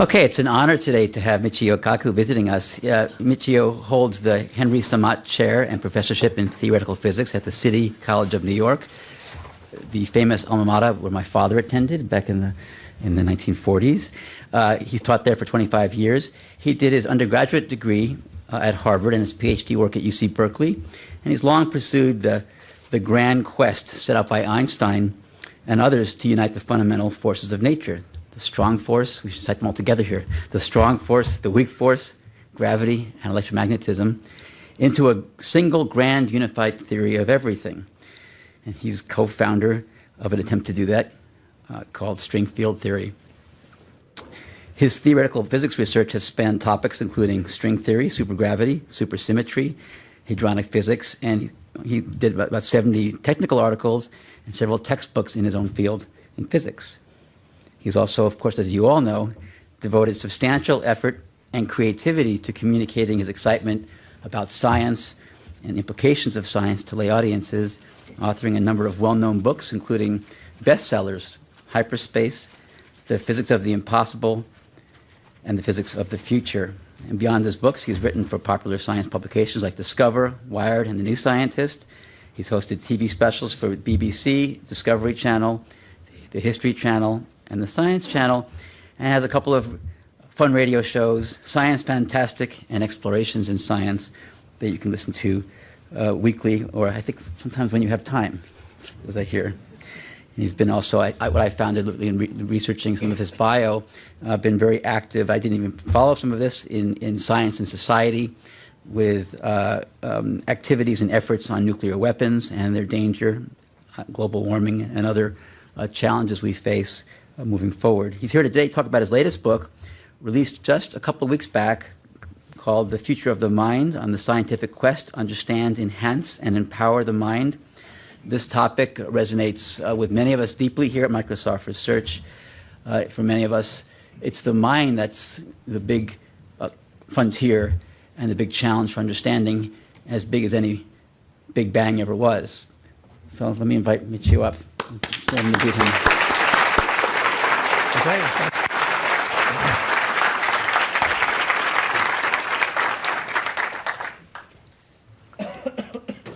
Okay, it's an honor today to have Michio Kaku visiting us. Michio holds the Henry Samat Chair and Professorship in Theoretical Physics at the City College of New York, the famous alma mater where my father attended back in the 1940s. He's taught there for 25 years. He did his undergraduate degree at Harvard and his PhD work at UC Berkeley, and he's long pursued the grand quest set out by Einstein and others to unite the fundamental forces of nature. The strong force, we should cite them all together here, the strong force, the weak force, gravity, and electromagnetism, into a single grand unified theory of everything. And he's co-founder of an attempt to do that called string field theory. His theoretical physics research has spanned topics including string theory, supergravity, supersymmetry, hadronic physics, and he did about 70 technical articles and several textbooks in his own field in physics. He's also, of course, as you all know, devoted substantial effort and creativity to communicating his excitement about science and implications of science to lay audiences, authoring a number of well-known books, including bestsellers, Hyperspace, The Physics of the Impossible, and The Physics of the Future. And beyond his books, he's written for popular science publications like Discover, Wired, and The New Scientist. He's hosted TV specials for BBC, Discovery Channel, the History Channel, and the Science Channel, and has a couple of fun radio shows, Science Fantastic and Explorations in Science, that you can listen to weekly, or I think sometimes when you have time, as I hear. And he's been also, what I found in researching some of his bio, been very active. I didn't even follow some of this in Science and Society with activities and efforts on nuclear weapons and their danger, global warming, and other challenges we face moving forward. He's here today to talk about his latest book, released just a couple of weeks back, called The Future of the Mind, on the scientific quest to understand, enhance, and empower the mind. This topic resonates with many of us deeply here at Microsoft Research. For many of us, it's the mind that's the big frontier and the big challenge for understanding, as big as any Big Bang ever was. So let me invite Michio up. Let me greet him. Okay.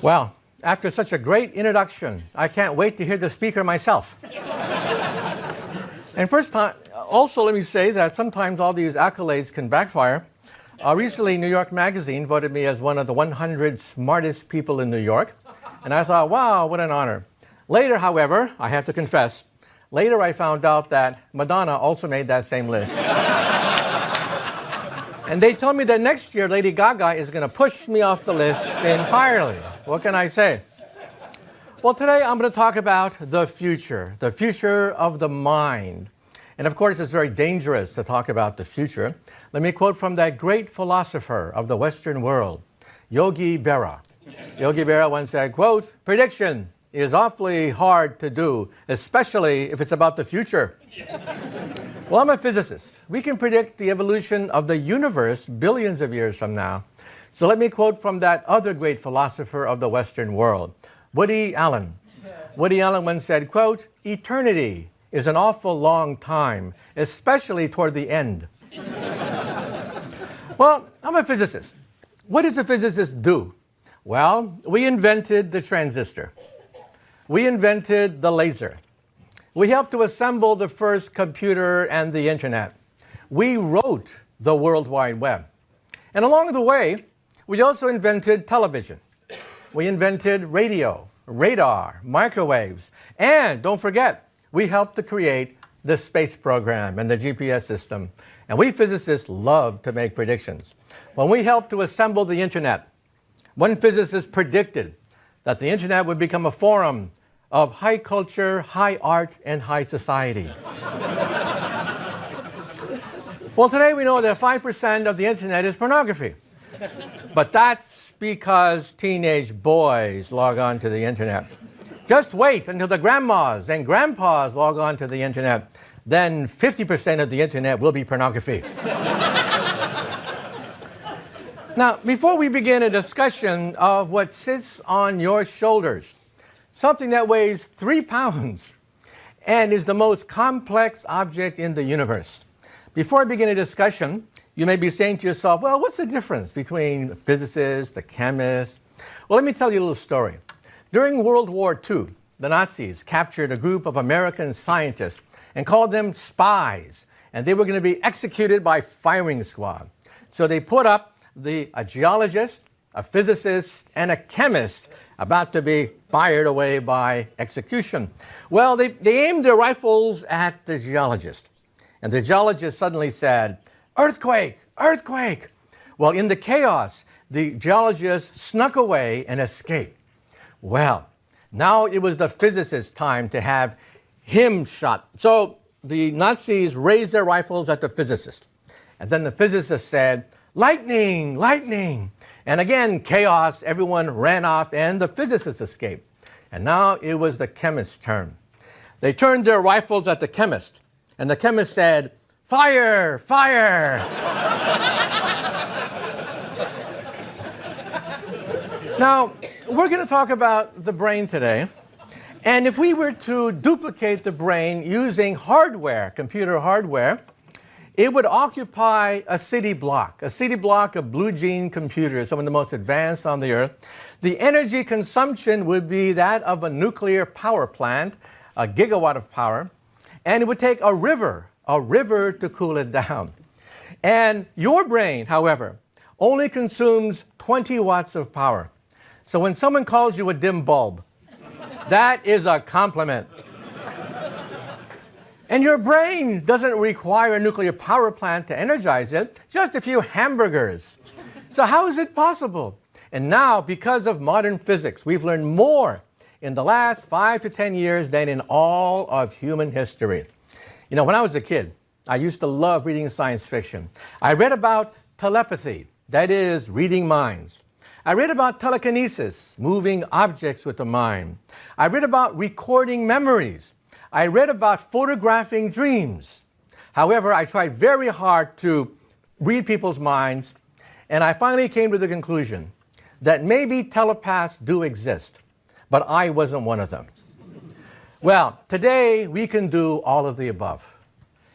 Well, after such a great introduction, I can't wait to hear the speaker myself. And first time, also let me say that sometimes all these accolades can backfire. Recently, New York Magazine voted me as one of the 100 smartest people in New York. And I thought, wow, what an honor. Later, however, I have to confess, later I found out that Madonna also made that same list. And they told me that next year Lady Gaga is going to push me off the list entirely. What can I say? Well, today I'm going to talk about the future of the mind. And of course, it's very dangerous to talk about the future. Let me quote from that great philosopher of the Western world, Yogi Berra. Yogi Berra once said, quote, "Prediction is awfully hard to do, especially if it's about the future." Well, I'm a physicist. We can predict the evolution of the universe billions of years from now. So let me quote from that other great philosopher of the Western world, Woody Allen. Woody Allen once said, quote, "Eternity is an awful long time, especially toward the end." Well, I'm a physicist. What does a physicist do? Well, we invented the transistor. We invented the laser. We helped to assemble the first computer and the internet. We wrote the World Wide Web. And along the way, we also invented television. We invented radio, radar, microwaves, and don't forget, we helped to create the space program and the GPS system. And we physicists love to make predictions. When we helped to assemble the internet, one physicist predicted that the internet would become a forum of high culture, high art, and high society. Well, today we know that 5% of the internet is pornography. But that's because teenage boys log on to the internet. Just wait until the grandmas and grandpas log on to the internet. Then 50% of the internet will be pornography. Now, before we begin a discussion of what sits on your shoulders, something that weighs 3 pounds and is the most complex object in the universe, Before I begin a discussion, you may be saying to yourself, well, what's the difference between a physicist, a chemist? Well, let me tell you a little story. During World War II, the Nazis captured a group of American scientists and called them spies, and they were going to be executed by firing squad. So they put up a geologist, a physicist, and a chemist about to be fired away by execution. Well, they aimed their rifles at the geologist, and the geologist suddenly said, "Earthquake! Earthquake!" Well, in the chaos, the geologist snuck away and escaped. Well, now it was the physicist's time to have him shot. So the Nazis raised their rifles at the physicist. And then the physicist said, "Lightning! Lightning!" And again, chaos, everyone ran off, and the physicist escaped. And now it was the chemist's turn. They turned their rifles at the chemist, and the chemist said, "Fire! Fire!" Now, we're going to talk about the brain today. And if we were to duplicate the brain using hardware, computer hardware, it would occupy a city block of blue gene computers, some of the most advanced on the earth. The energy consumption would be that of a nuclear power plant, a gigawatt of power, and it would take a river to cool it down. And your brain, however, only consumes 20 watts of power. So when someone calls you a dim bulb, that is a compliment. And your brain doesn't require a nuclear power plant to energize it, just a few hamburgers. So how is it possible? And now, because of modern physics, we've learned more in the last 5 to 10 years than in all of human history. You know, when I was a kid, I used to love reading science fiction. I read about telepathy, that is, reading minds. I read about telekinesis, moving objects with the mind. I read about recording memories. I read about photographing dreams. However, I tried very hard to read people's minds, and I finally came to the conclusion that maybe telepaths do exist, but I wasn't one of them. Well, today we can do all of the above.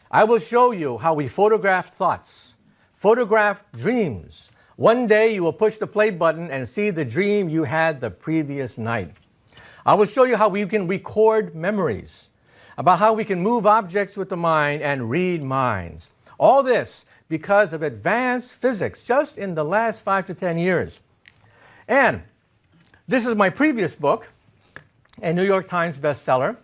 I will show you how we photograph thoughts, photograph dreams. One day you will push the play button and see the dream you had the previous night. I will show you how we can record memories, about how we can move objects with the mind and read minds. All this because of advanced physics just in the last 5 to 10 years. And this is my previous book, a New York Times bestseller.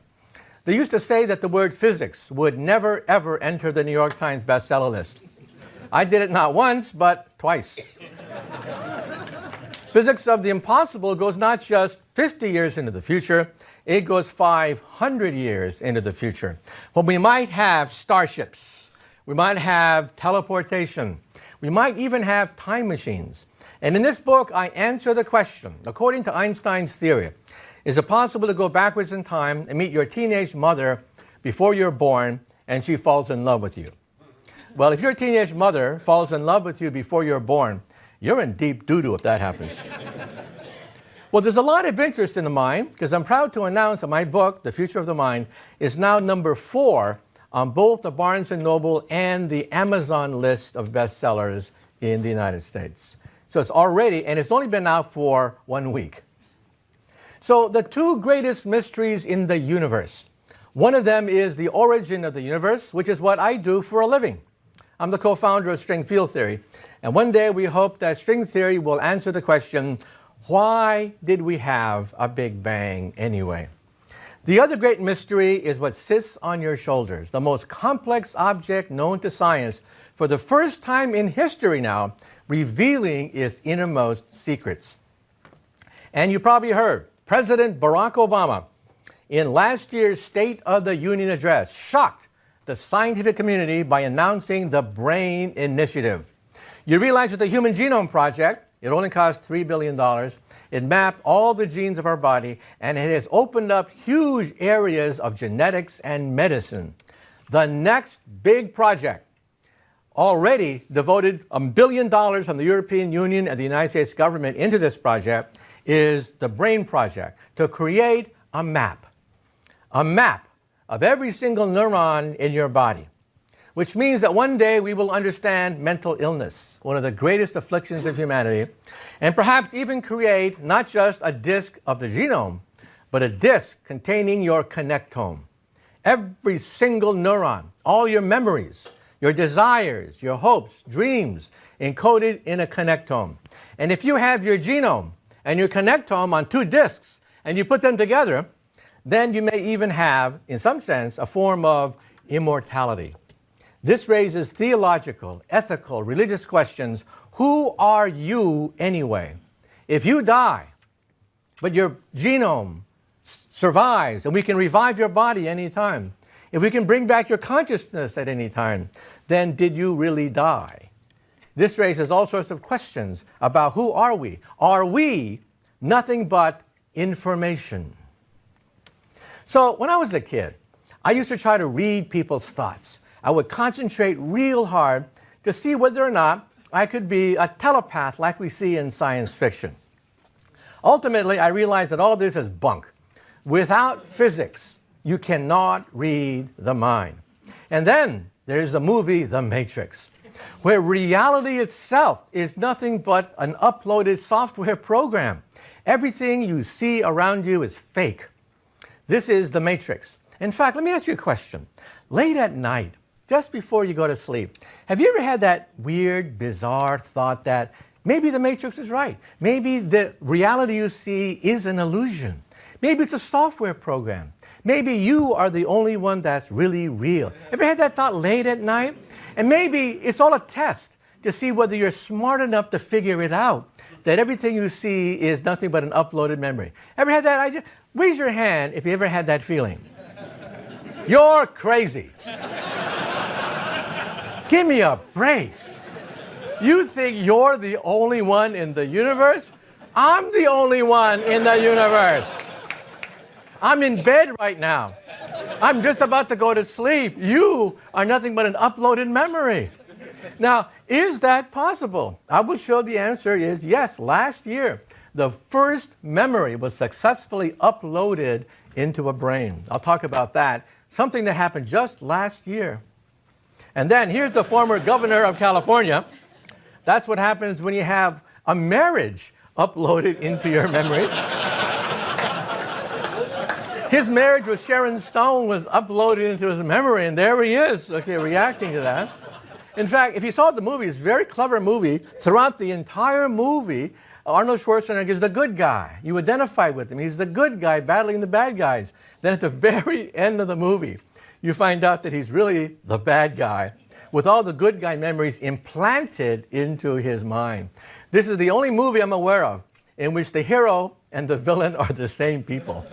They used to say that the word physics would never, ever enter the New York Times bestseller list. I did it not once, but twice. Physics of the impossible goes not just 50 years into the future, it goes 500 years into the future. When we might have starships, we might have teleportation, we might even have time machines. And in this book, I answer the question, according to Einstein's theory, is it possible to go backwards in time and meet your teenage mother before you're born and she falls in love with you? Well, if your teenage mother falls in love with you before you're born, you're in deep doo-doo if that happens. Well, there's a lot of interest in the mind, because I'm proud to announce that my book, The Future of the Mind, is now number 4 on both the Barnes & Noble and the Amazon list of bestsellers in the United States. So it's already, and it's only been out for 1 week. So the 2 greatest mysteries in the universe. One of them is the origin of the universe, which is what I do for a living. I'm the co-founder of string field theory. And one day we hope that string theory will answer the question, why did we have a Big Bang anyway? The other great mystery is what sits on your shoulders, the most complex object known to science for the first time in history now, revealing its innermost secrets. And you probably heard President Barack Obama in last year's State of the Union address shocked the scientific community by announcing the Brain Initiative. You realize that the Human Genome Project, it only cost $3 billion. It mapped all the genes of our body, and it has opened up huge areas of genetics and medicine. The next big project, already devoted $1 billion from the European Union and the United States government into this project, is the Brain Project, to create a map of every single neuron in your body. which means that one day we will understand mental illness, one of the greatest afflictions of humanity, and perhaps even create not just a disk of the genome, but a disk containing your connectome. Every single neuron, all your memories, your desires, your hopes, dreams, encoded in a connectome. And if you have your genome and your connectome on two disks, and you put them together, then you may even have, in some sense, a form of immortality. This raises theological, ethical, religious questions. Who are you anyway? If you die, but your genome survives, and we can revive your body anytime, if we can bring back your consciousness at any time, then did you really die? This raises all sorts of questions about who are we? Are we nothing but information? So when I was a kid, I used to try to read people's thoughts. I would concentrate real hard to see whether or not I could be a telepath like we see in science fiction. Ultimately, I realized that all this is bunk. Without physics, you cannot read the mind. And then there's the movie The Matrix, where reality itself is nothing but an uploaded software program. Everything you see around you is fake. This is The Matrix. In fact, let me ask you a question. Late at night, just before you go to sleep, have you ever had that weird, bizarre thought that maybe The Matrix is right? Maybe the reality you see is an illusion. Maybe it's a software program. Maybe you are the only one that's really real. Ever had that thought late at night? And maybe it's all a test to see whether you're smart enough to figure it out, that everything you see is nothing but an uploaded memory. Ever had that idea? Raise your hand if you ever had that feeling. You're crazy. Give me a break. You think you're the only one in the universe? I'm the only one in the universe. I'm in bed right now. I'm just about to go to sleep. You are nothing but an uploaded memory. Now, is that possible? I will show the answer is yes. Last year, the first memory was successfully uploaded into a brain. I'll talk about that. Something that happened just last year. And then here's the former governor of California. That's what happens when you have a marriage uploaded into your memory. His marriage with Sharon Stone was uploaded into his memory, and there he is, okay, reacting to that. In fact, if you saw the movie, it's a very clever movie. Throughout the entire movie, Arnold Schwarzenegger is the good guy. You identify with him. He's the good guy battling the bad guys. Then at the very end of the movie, you find out that he's really the bad guy with all the good guy memories implanted into his mind. This is the only movie I'm aware of in which the hero and the villain are the same people.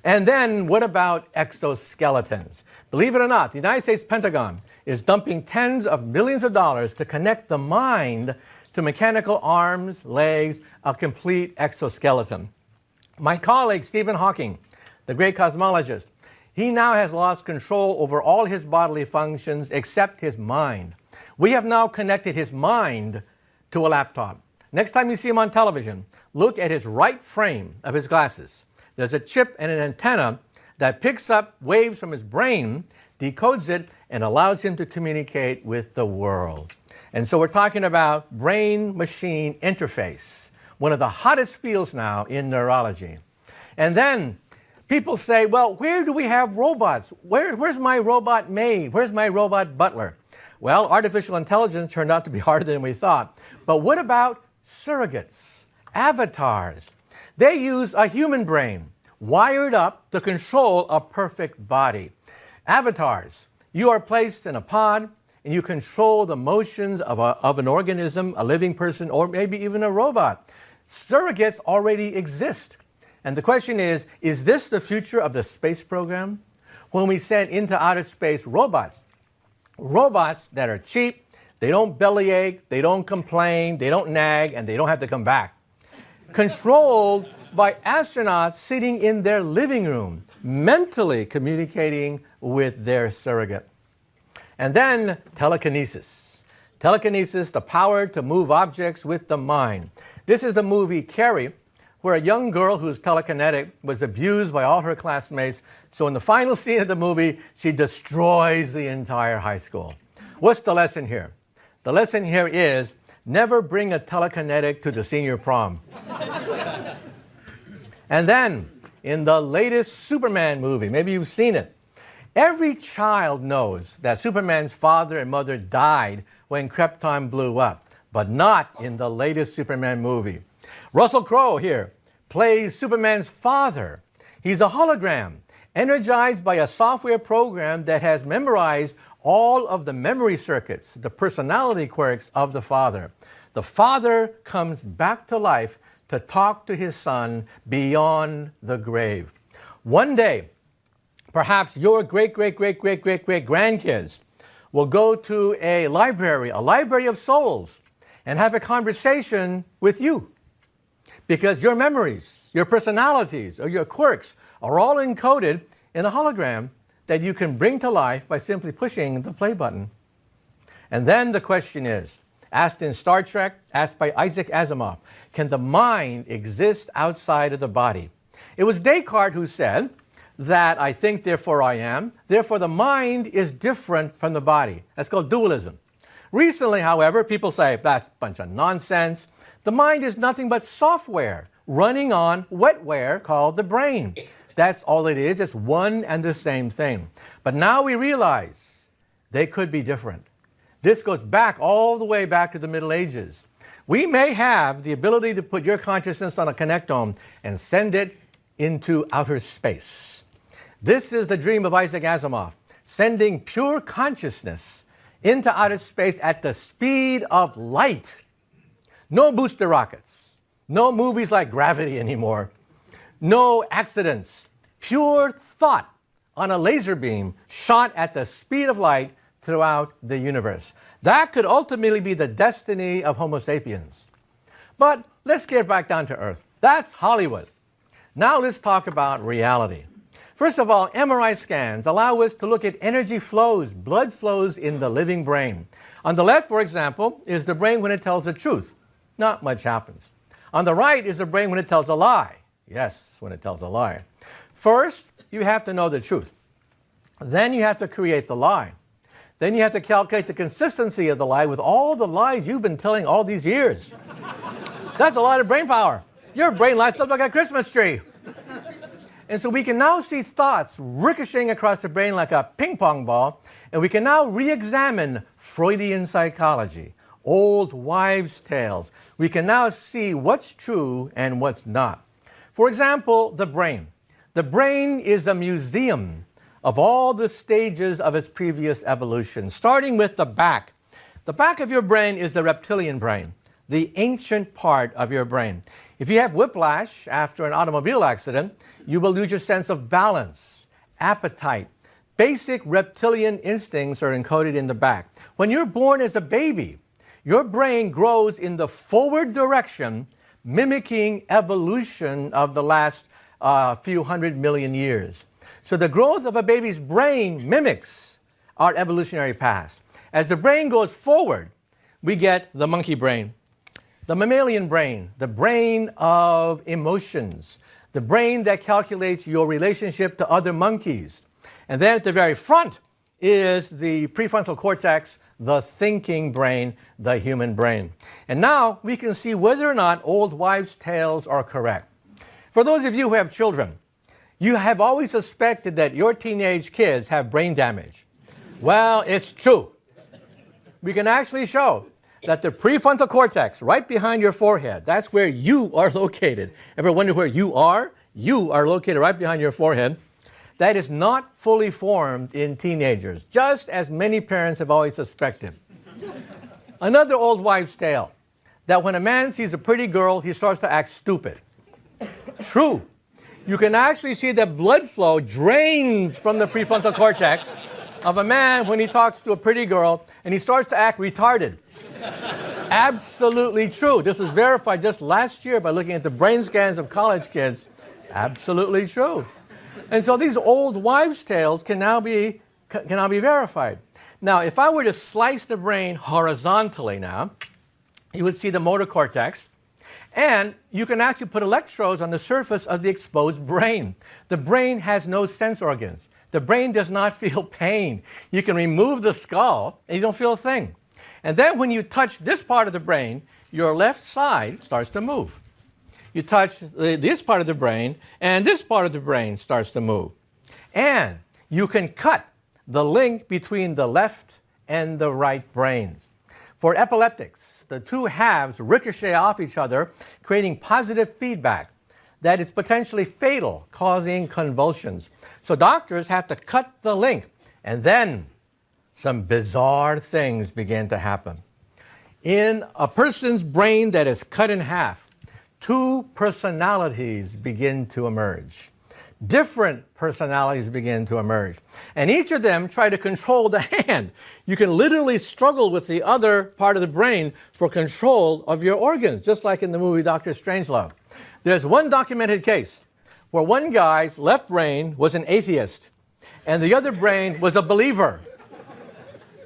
And then what about exoskeletons? Believe it or not, the United States Pentagon is dumping tens of millions of dollars to connect the mind to mechanical arms, legs, a complete exoskeleton. My colleague, Stephen Hawking, the great cosmologist, he now has lost control over all his bodily functions except his mind. We have now connected his mind to a laptop. Next time you see him on television, look at his right frame of his glasses. There's a chip and an antenna that picks up waves from his brain, decodes it, and allows him to communicate with the world. And so we're talking about brain-machine interface, one of the hottest fields now in neurology. And then people say, well, where do we have robots? Where's my robot maid? Where's my robot butler? Well, artificial intelligence turned out to be harder than we thought. But what about surrogates, avatars? They use a human brain wired up to control a perfect body. Avatars, you are placed in a pod and you control the motions of an organism, a living person, or maybe even a robot. Surrogates already exist. And the question is this the future of the space program? When we send into outer space robots that are cheap, they don't bellyache, they don't complain, they don't nag, and they don't have to come back. Controlled by astronauts sitting in their living room, mentally communicating with their surrogate. And then telekinesis. Telekinesis, the power to move objects with the mind. This is the movie Carrie, where a young girl who's telekinetic was abused by all her classmates. So in the final scene of the movie, she destroys the entire high school. What's the lesson here? The lesson here is never bring a telekinetic to the senior prom. And then, in the latest Superman movie, maybe you've seen it, every child knows that Superman's father and mother died when Krypton blew up, but not in the latest Superman movie. Russell Crowe here plays Superman's father. He's a hologram, energized by a software program that has memorized all of the memory circuits, the personality quirks of the father. The father comes back to life to talk to his son beyond the grave. One day, perhaps your great-great-great-great-great-great-grandkids will go to a library of souls, and have a conversation with you. Because your memories, your personalities, or your quirks are all encoded in a hologram that you can bring to life by simply pushing the play button. And then the question is, asked in Star Trek, asked by Isaac Asimov, can the mind exist outside of the body? It was Descartes who said that I think, therefore I am. Therefore, the mind is different from the body. That's called dualism. Recently, however, people say that's a bunch of nonsense. The mind is nothing but software running on wetware called the brain. That's all it is. It's one and the same thing. But now we realize they could be different. This goes back all the way back to the Middle Ages. We may have the ability to put your consciousness on a connectome and send it into outer space. This is the dream of Isaac Asimov, sending pure consciousness into outer space at the speed of light. No booster rockets, no movies like Gravity anymore, no accidents, pure thought on a laser beam shot at the speed of light throughout the universe. That could ultimately be the destiny of Homo sapiens. But let's get back down to earth. That's Hollywood. Now let's talk about reality. First of all, MRI scans allow us to look at energy flows, blood flows in the living brain. On the left, for example, is the brain when it tells the truth. Not much happens. On the right is the brain when it tells a lie. Yes, when it tells a lie. First, you have to know the truth. Then you have to create the lie. Then you have to calculate the consistency of the lie with all the lies you've been telling all these years. That's a lot of brain power. Your brain lights up like a Christmas tree. And so we can now see thoughts ricocheting across the brain like a ping pong ball, and we can now re-examine Freudian psychology, old wives' tales. We can now see what's true and what's not. For example, the brain. The brain is a museum of all the stages of its previous evolution, starting with the back. The back of your brain is the reptilian brain, the ancient part of your brain. If you have whiplash after an automobile accident, you will lose your sense of balance, appetite. Basic reptilian instincts are encoded in the back. When you're born as a baby, your brain grows in the forward direction, mimicking evolution of the last few 100 million years. So the growth of a baby's brain mimics our evolutionary past. As the brain goes forward, we get the monkey brain, the mammalian brain, the brain of emotions, the brain that calculates your relationship to other monkeys. And then at the very front is the prefrontal cortex, the thinking brain, the human brain. And now we can see whether or not old wives' tales are correct. For those of you who have children, you have always suspected that your teenage kids have brain damage. Well, it's true. We can actually show that the prefrontal cortex, right behind your forehead, that's where you are located. Ever wonder where you are? You are located right behind your forehead. That is not fully formed in teenagers, just as many parents have always suspected. Another old wives' tale, that when a man sees a pretty girl, he starts to act stupid. True. You can actually see that blood flow drains from the prefrontal cortex of a man when he talks to a pretty girl, and he starts to act retarded. Absolutely true. This was verified just last year by looking at the brain scans of college kids. Absolutely true. And so these old wives' tales can now be verified. Now, if I were to slice the brain horizontally now, you would see the motor cortex. And you can actually put electrodes on the surface of the exposed brain. The brain has no sense organs. The brain does not feel pain. You can remove the skull and you don't feel a thing. And then when you touch this part of the brain, your left side starts to move. You touch this part of the brain, and this part of the brain starts to move. And you can cut the link between the left and the right brains. For epileptics, the two halves ricochet off each other, creating positive feedback that is potentially fatal, causing convulsions. So doctors have to cut the link, and then some bizarre things begin to happen. In a person's brain that is cut in half, two personalities begin to emerge. Different personalities begin to emerge. And each of them try to control the hand. You can literally struggle with the other part of the brain for control of your organs, just like in the movie Dr. Strangelove. There's one documented case where one guy's left brain was an atheist and the other brain was a believer.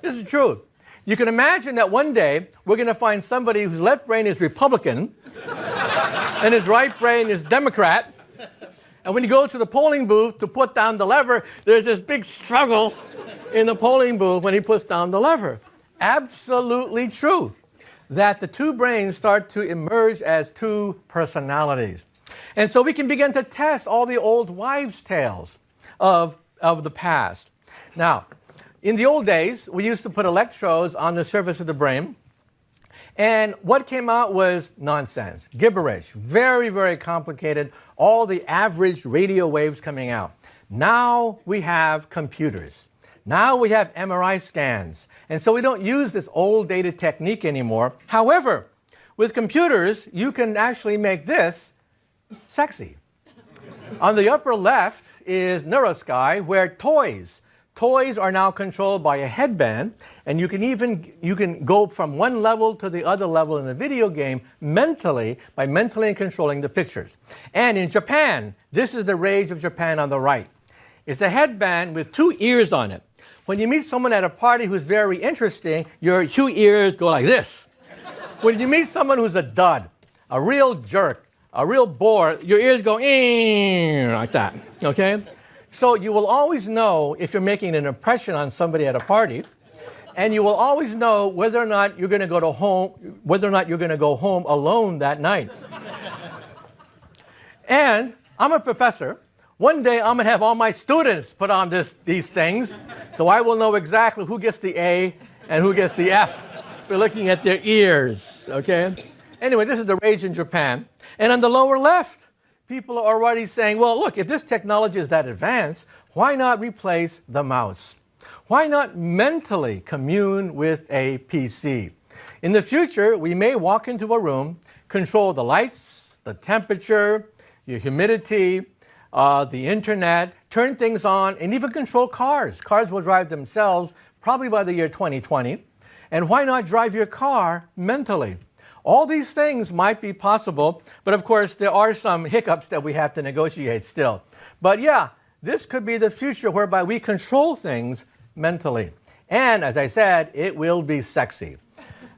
This is true. You can imagine that one day we're going to find somebody whose left brain is Republican and his right brain is Democrat. And when he goes to the polling booth to put down the lever, there's this big struggle in the polling booth when he puts down the lever. Absolutely true that the two brains start to emerge as two personalities. And so we can begin to test all the old wives' tales of the past. Now, in the old days, we used to put electrodes on the surface of the brain. And what came out was nonsense, gibberish, very, very complicated, all the average radio waves coming out. Now we have computers. Now we have MRI scans. And so we don't use this old dated technique anymore. However, with computers, you can actually make this sexy. On the upper left is Neuroscience, where toys are now controlled by a headband, and you can go from one level to the other level in a video game mentally by mentally controlling the pictures. And in Japan, this is the rage of Japan on the right. It's a headband with two ears on it. When you meet someone at a party who's very interesting, your two ears go like this. When you meet someone who's a dud, a real jerk, a real bore, your ears go like that, okay? So you will always know if you're making an impression on somebody at a party, and you will always know whether or not you're going to go home alone that night. And I'm a professor. One day I'm going to have all my students put on these things, so I will know exactly who gets the A and who gets the F. We're looking at their ears, okay? Anyway, this is the rage in Japan. And on the lower left, people are already saying, well, look, if this technology is that advanced, why not replace the mouse? Why not mentally commune with a PC? In the future, we may walk into a room, control the lights, the temperature, the humidity, the internet, turn things on, and even control cars. Cars will drive themselves probably by the year 2020. And why not drive your car mentally? All these things might be possible, but of course there are some hiccups that we have to negotiate still. But yeah, this could be the future whereby we control things mentally. And as I said, it will be sexy.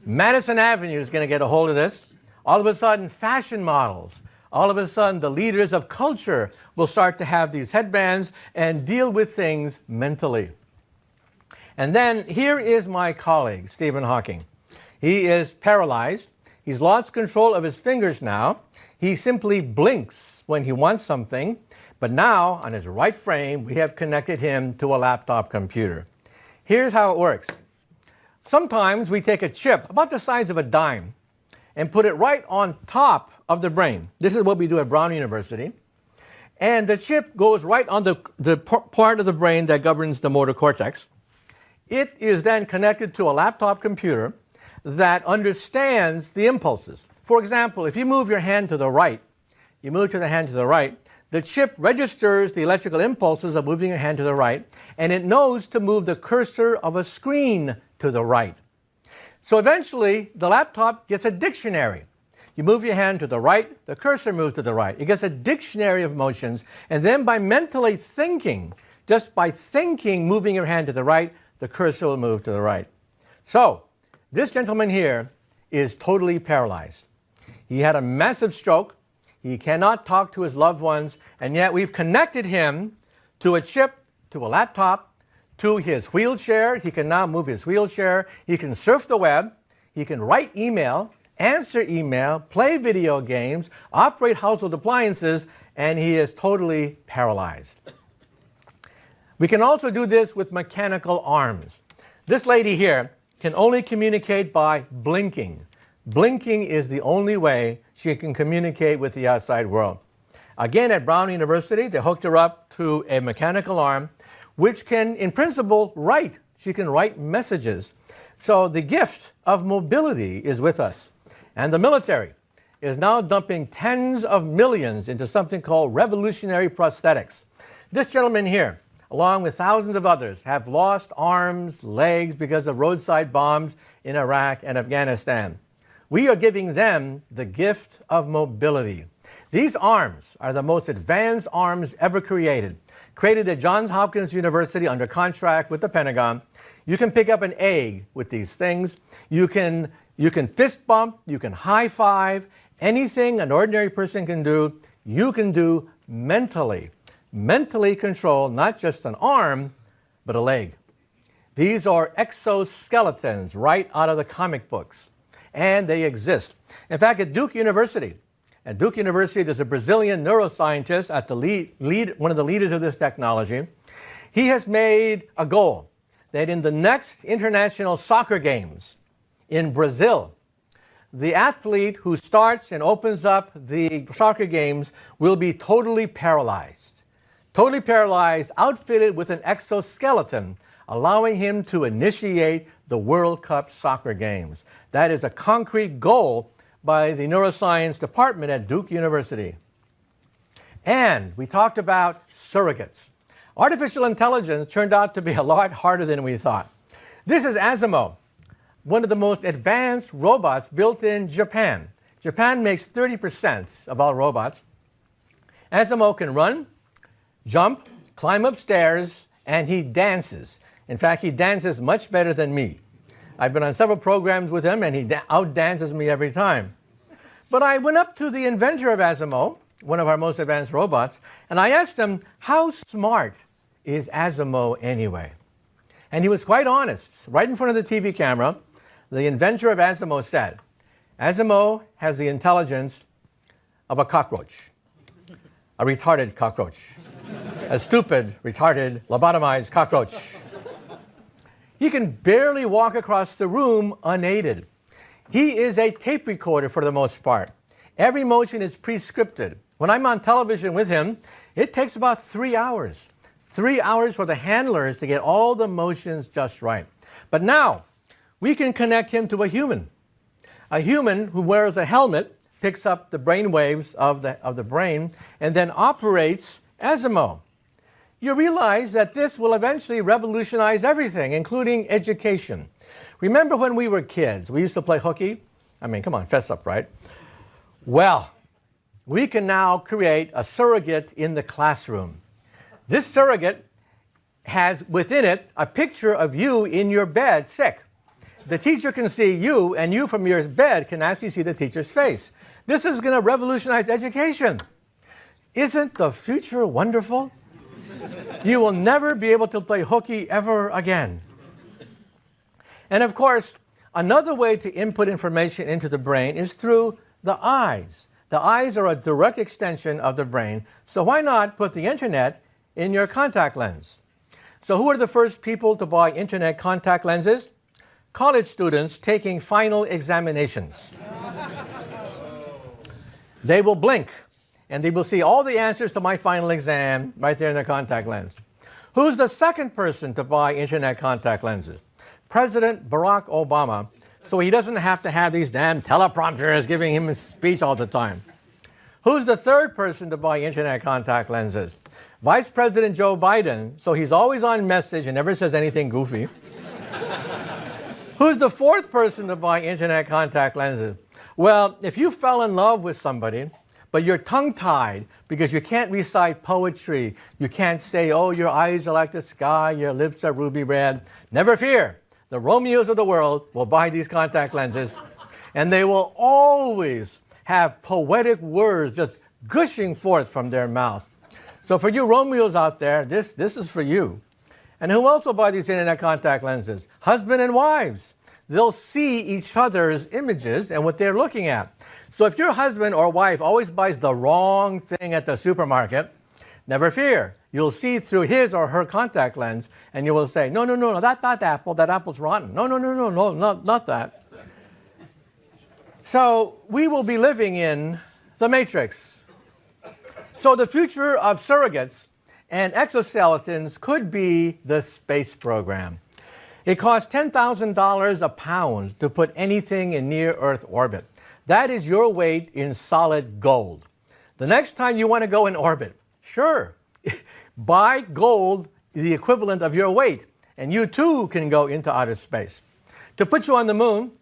Madison Avenue is going to get a hold of this. All of a sudden, fashion models, all of a sudden the leaders of culture will start to have these headbands and deal with things mentally. And then here is my colleague, Stephen Hawking. He is paralyzed. He's lost control of his fingers now. He simply blinks when he wants something. But now, on his right frame, we have connected him to a laptop computer. Here's how it works. Sometimes we take a chip about the size of a dime and put it right on top of the brain. This is what we do at Brown University. And the chip goes right on the part of the brain that governs the motor cortex. It is then connected to a laptop computer that understands the impulses. For example, if you move your hand to the right, the chip registers the electrical impulses of moving your hand to the right, and it knows to move the cursor of a screen to the right. So eventually, the laptop gets a dictionary. You move your hand to the right, the cursor moves to the right. It gets a dictionary of motions, and then by mentally thinking, just by thinking, moving your hand to the right, the cursor will move to the right. So, this gentleman here is totally paralyzed. He had a massive stroke. He cannot talk to his loved ones, and yet we've connected him to a chip, to a laptop, to his wheelchair. He can now move his wheelchair. He can surf the web. He can write email, answer email, play video games, operate household appliances, and he is totally paralyzed. We can also do this with mechanical arms. This lady here can only communicate by blinking. Blinking is the only way she can communicate with the outside world. Again, at Brown University, they hooked her up to a mechanical arm, which can, in principle, write. She can write messages. So the gift of mobility is with us. And the military is now dumping tens of millions into something called revolutionary prosthetics. This gentleman here, along with thousands of others, have lost arms, legs because of roadside bombs in Iraq and Afghanistan. We are giving them the gift of mobility. These arms are the most advanced arms ever created at Johns Hopkins University under contract with the Pentagon. You can pick up an egg with these things. You can fist bump, you can high five, anything an ordinary person can do, you can do mentally. Mentally control not just an arm, but a leg. These are exoskeletons right out of the comic books, and they exist. In fact, at Duke University, there's a Brazilian neuroscientist at the one of the leaders of this technology. He has made a goal that in the next international soccer games in Brazil, the athlete who starts and opens up the soccer games will be totally paralyzed. Totally paralyzed, outfitted with an exoskeleton, allowing him to initiate the World Cup soccer games. That is a concrete goal by the neuroscience department at Duke University. And we talked about surrogates. Artificial intelligence turned out to be a lot harder than we thought. This is Asimo, one of the most advanced robots built in Japan. Japan makes 30% of all robots. Asimo can run, jump, climb upstairs, and he dances. In fact, he dances much better than me. I've been on several programs with him, and he outdances me every time. But I went up to the inventor of Asimo, one of our most advanced robots, and I asked him, how smart is Asimo anyway? And he was quite honest. Right in front of the TV camera, the inventor of Asimo said, Asimo has the intelligence of a cockroach, a retarded cockroach, a stupid, retarded, lobotomized cockroach. He can barely walk across the room unaided. He is a tape recorder for the most part. Every motion is pre-scripted. When I'm on television with him, it takes about 3 hours. 3 hours for the handlers to get all the motions just right. But now, we can connect him to a human who wears a helmet, picks up the brain waves of the brain, and then operates Asimo. You realize that this will eventually revolutionize everything, including education. Remember when we were kids, we used to play hooky? I mean, come on, fess up, right? Well, we can now create a surrogate in the classroom. This surrogate has within it a picture of you in your bed, sick. The teacher can see you, and you from your bed can actually see the teacher's face. This is going to revolutionize education. Isn't the future wonderful? You will never be able to play hooky ever again. And of course, another way to input information into the brain is through the eyes. The eyes are a direct extension of the brain, so why not put the internet in your contact lens? So who are the first people to buy internet contact lenses? College students taking final examinations. They will blink, and they will see all the answers to my final exam right there in their contact lens. Who's the second person to buy internet contact lenses? President Barack Obama, so he doesn't have to have these damn teleprompters giving him a speech all the time. Who's the third person to buy internet contact lenses? Vice President Joe Biden, so he's always on message and never says anything goofy. Who's the fourth person to buy internet contact lenses? Well, if you fell in love with somebody, but you're tongue-tied because you can't recite poetry, you can't say, oh, your eyes are like the sky, your lips are ruby red, never fear. The Romeos of the world will buy these contact lenses, and they will always have poetic words just gushing forth from their mouth. So for you Romeos out there, this is for you. And who else will buy these internet contact lenses? Husband and wives. They'll see each other's images and what they're looking at. So if your husband or wife always buys the wrong thing at the supermarket, never fear. You'll see through his or her contact lens, and you will say, no, no, no, that apple, that apple's rotten. No, no, no, no, no, not that. So we will be living in the Matrix. So the future of surrogates and exoskeletons could be the space program. It costs $10,000 a pound to put anything in near-Earth orbit. That is your weight in solid gold. The next time you want to go in orbit, sure, buy gold the equivalent of your weight, and you too can go into outer space. To put you on the moon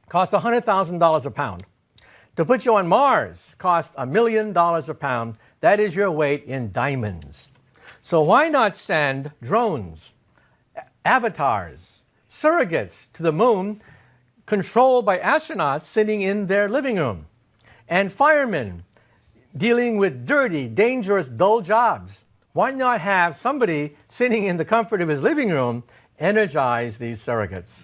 costs $100,000 a pound. To put you on Mars costs $1 million a pound. That is your weight in diamonds. So why not send drones, avatars, surrogates to the moon controlled by astronauts sitting in their living room, and firemen dealing with dirty, dangerous, dull jobs? Why not have somebody sitting in the comfort of his living room energize these surrogates?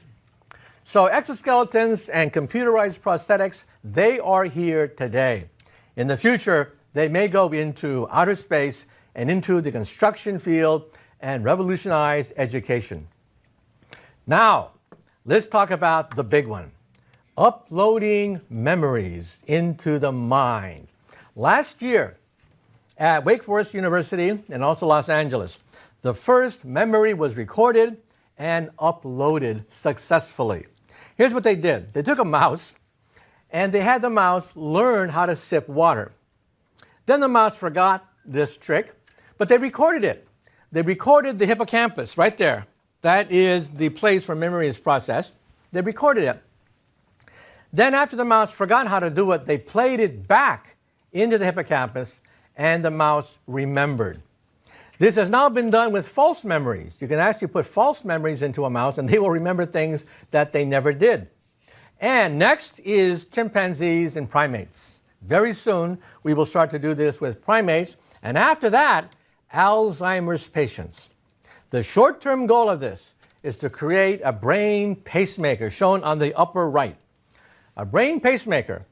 So exoskeletons and computerized prosthetics, they are here today. In the future, they may go into outer space and into the construction field and revolutionize education. Now, let's talk about the big one, uploading memories into the mind. Last year at Wake Forest University and also Los Angeles, the first memory was recorded and uploaded successfully. Here's what they did. They took a mouse and they had the mouse learn how to sip water. Then the mouse forgot this trick, but they recorded it. They recorded the hippocampus right there. That is the place where memory is processed. They recorded it. Then after the mouse forgot how to do it, they played it back into the hippocampus, and the mouse remembered. This has now been done with false memories. You can actually put false memories into a mouse, and they will remember things that they never did. And next is chimpanzees and primates. Very soon, we will start to do this with primates, and after that, Alzheimer's patients. The short-term goal of this is to create a brain pacemaker, shown on the upper right. A brain pacemaker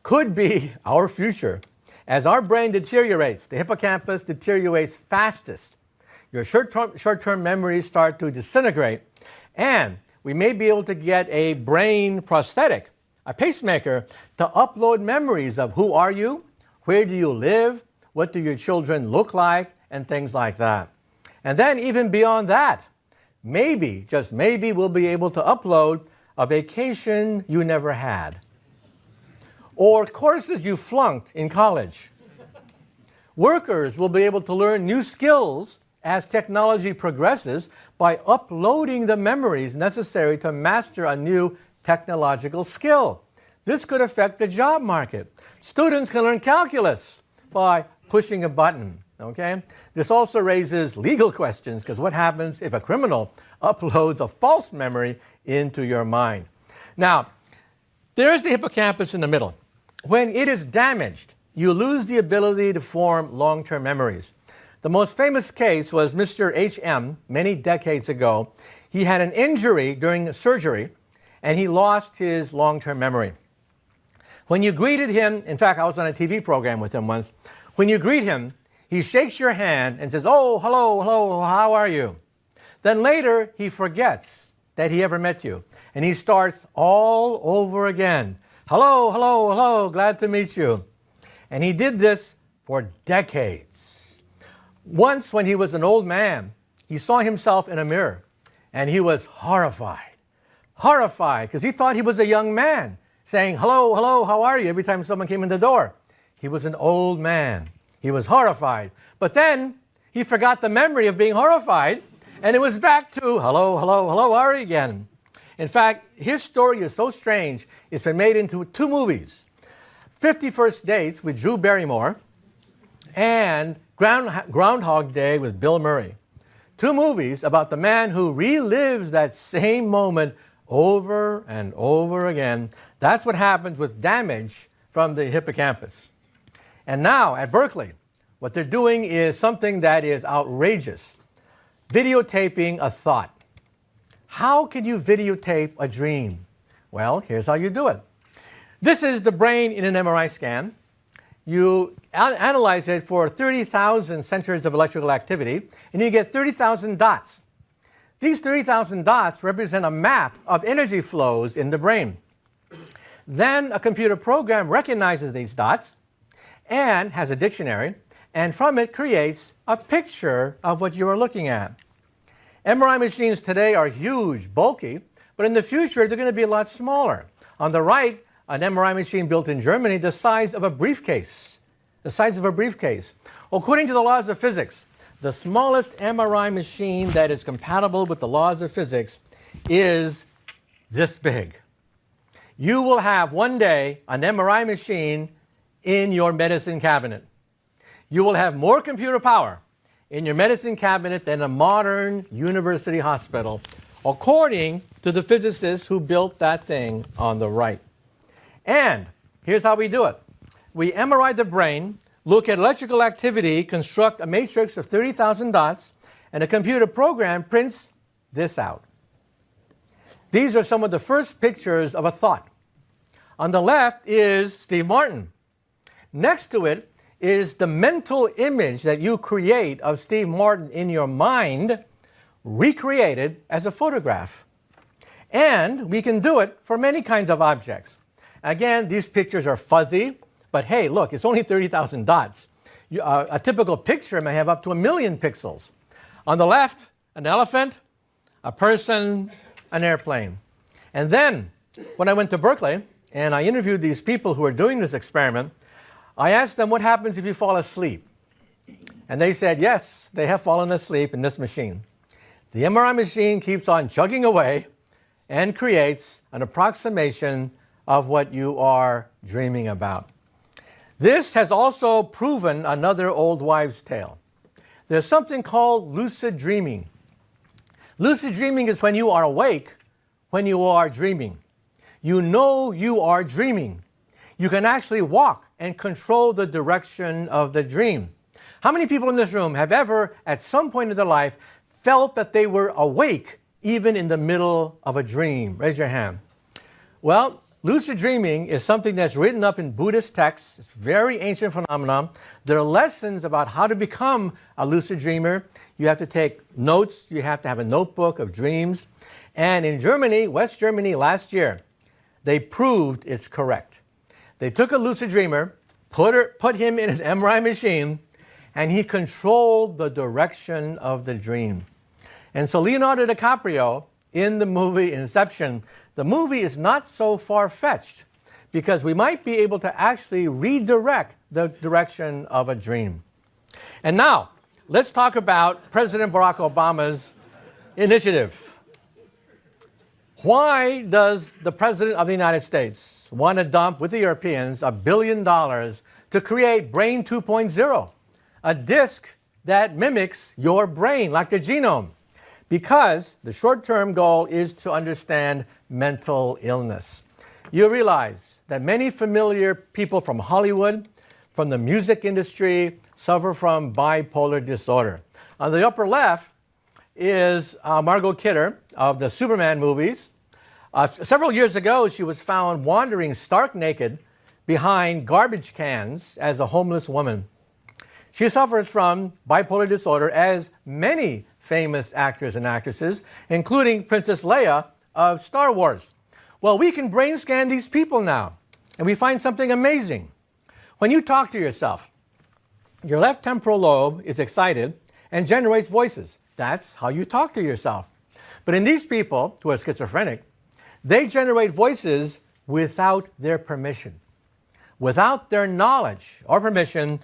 could be our future. As our brain deteriorates, the hippocampus deteriorates fastest. Your short-term memories start to disintegrate, and we may be able to get a brain prosthetic, a pacemaker, to upload memories of who are you, where do you live, what do your children look like, and things like that. And then even beyond that, maybe, just maybe, we'll be able to upload a vacation you never had, or courses you flunked in college. Workers will be able to learn new skills as technology progresses by uploading the memories necessary to master a new technological skill. This could affect the job market. Students can learn calculus by pushing a button. Okay? This also raises legal questions, because what happens if a criminal uploads a false memory into your mind? Now, there's the hippocampus in the middle. When it is damaged, you lose the ability to form long-term memories. The most famous case was Mr. H.M. many decades ago. He had an injury during surgery, and he lost his long-term memory. When you greeted him, in fact, I was on a TV program with him once. When you greet him, he shakes your hand and says, "Oh, hello, hello, how are you?" Then later, he forgets that he ever met you. And he starts all over again. "Hello, hello, hello, glad to meet you." And he did this for decades. Once, when he was an old man, he saw himself in a mirror, and he was horrified. Horrified, because he thought he was a young man, saying, "Hello, hello, how are you?" every time someone came in the door. He was an old man. He was horrified. But then he forgot the memory of being horrified, and it was back to hello, hello, hello, how are you again? In fact, his story is so strange, it's been made into 2 movies. 50 First Dates with Drew Barrymore and Groundhog Day with Bill Murray. 2 movies about the man who relives that same moment over and over again. That's what happens with damage from the hippocampus. And now at Berkeley, what they're doing is something that is outrageous. Videotaping a thought. How can you videotape a dream? Well, here's how you do it. This is the brain in an MRI scan. You analyze it for 30,000 centers of electrical activity, and you get 30,000 dots. These 30,000 dots represent a map of energy flows in the brain. Then a computer program recognizes these dots and has a dictionary, and from it creates a picture of what you are looking at. MRI machines today are huge, bulky, but in the future they're going to be a lot smaller. On the right, an MRI machine built in Germany the size of a briefcase. The size of a briefcase. According to the laws of physics, the smallest MRI machine that is compatible with the laws of physics is this big. You will have one day an MRI machine in your medicine cabinet. You will have more computer power in your medicine cabinet than a modern university hospital, according to the physicists who built that thing on the right. And here's how we do it. We MRI the brain, look at electrical activity, construct a matrix of 30,000 dots, and a computer program prints this out. These are some of the first pictures of a thought. On the left is Steve Martin. Next to it is the mental image that you create of Steve Martin in your mind, recreated as a photograph. And we can do it for many kinds of objects. Again, these pictures are fuzzy, but hey, look, it's only 30,000 dots. A typical picture may have up to 1,000,000 pixels. On the left, an elephant, a person, an airplane. And then, when I went to Berkeley and I interviewed these people who are doing this experiment, I asked them what happens if you fall asleep. And they said, yes, they have fallen asleep in this machine. The MRI machine keeps on chugging away and creates an approximation of what you are dreaming about. This has also proven another old wives' tale. There's something called lucid dreaming. Lucid dreaming is when you are awake, when you are dreaming. You know you are dreaming. You can actually walk and control the direction of the dream. How many people in this room have ever, at some point in their life, felt that they were awake even in the middle of a dream? Raise your hand. Well, lucid dreaming is something that's written up in Buddhist texts. It's a very ancient phenomenon. There are lessons about how to become a lucid dreamer. You have to take notes. You have to have a notebook of dreams. And in Germany, West Germany, last year, they proved it's correct. They took a lucid dreamer, put him in an MRI machine, and he controlled the direction of the dream. And so Leonardo DiCaprio, in the movie Inception, the movie is not so far-fetched because we might be able to actually redirect the direction of a dream. And now, let's talk about President Barack Obama's initiative. Why does the President of the United States want to dump with the Europeans $1 billion to create Brain 2.0, a disk that mimics your brain, like the genome? Because the short-term goal is to understand mental illness. You realize that many familiar people from Hollywood, from the music industry, suffer from bipolar disorder. On the upper left is Margot Kidder of the Superman movies. Several years ago, she was found wandering stark naked behind garbage cans as a homeless woman. She suffers from bipolar disorder, as many famous actors and actresses, including Princess Leia of Star Wars. Well, we can brain scan these people now, and we find something amazing. When you talk to yourself, your left temporal lobe is excited and generates voices. That's how you talk to yourself. But in these people who are schizophrenic, they generate voices without their permission. Without their knowledge or permission,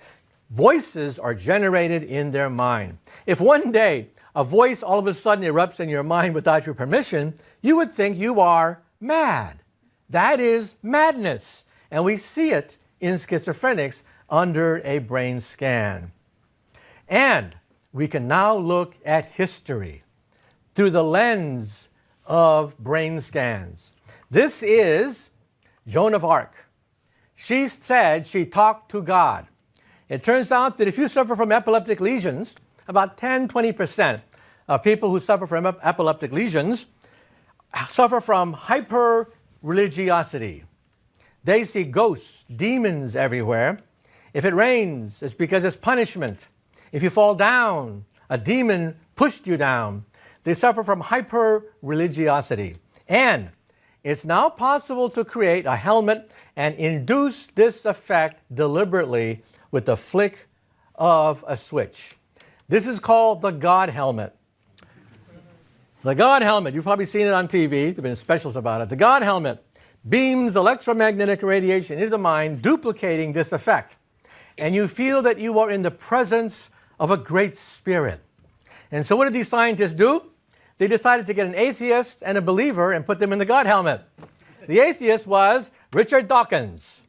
voices are generated in their mind. If one day a voice all of a sudden erupts in your mind without your permission, you would think you are mad. That is madness. And we see it in schizophrenics under a brain scan. And we can now look at history through the lens of brain scans. This is Joan of Arc. She said she talked to God. It turns out that if you suffer from epileptic lesions, about 10-20% of people who suffer from epileptic lesions suffer from hyper-religiosity. They see ghosts, demons everywhere. If it rains, it's because it's punishment. If you fall down, a demon pushed you down. They suffer from hyper-religiosity. And it's now possible to create a helmet and induce this effect deliberately with the flick of a switch. This is called the God helmet. The God helmet, you've probably seen it on TV. There have been specials about it. The God helmet beams electromagnetic radiation into the mind, duplicating this effect. And you feel that you are in the presence of a great spirit. And so what did these scientists do? They decided to get an atheist and a believer and put them in the God helmet. The atheist was Richard Dawkins.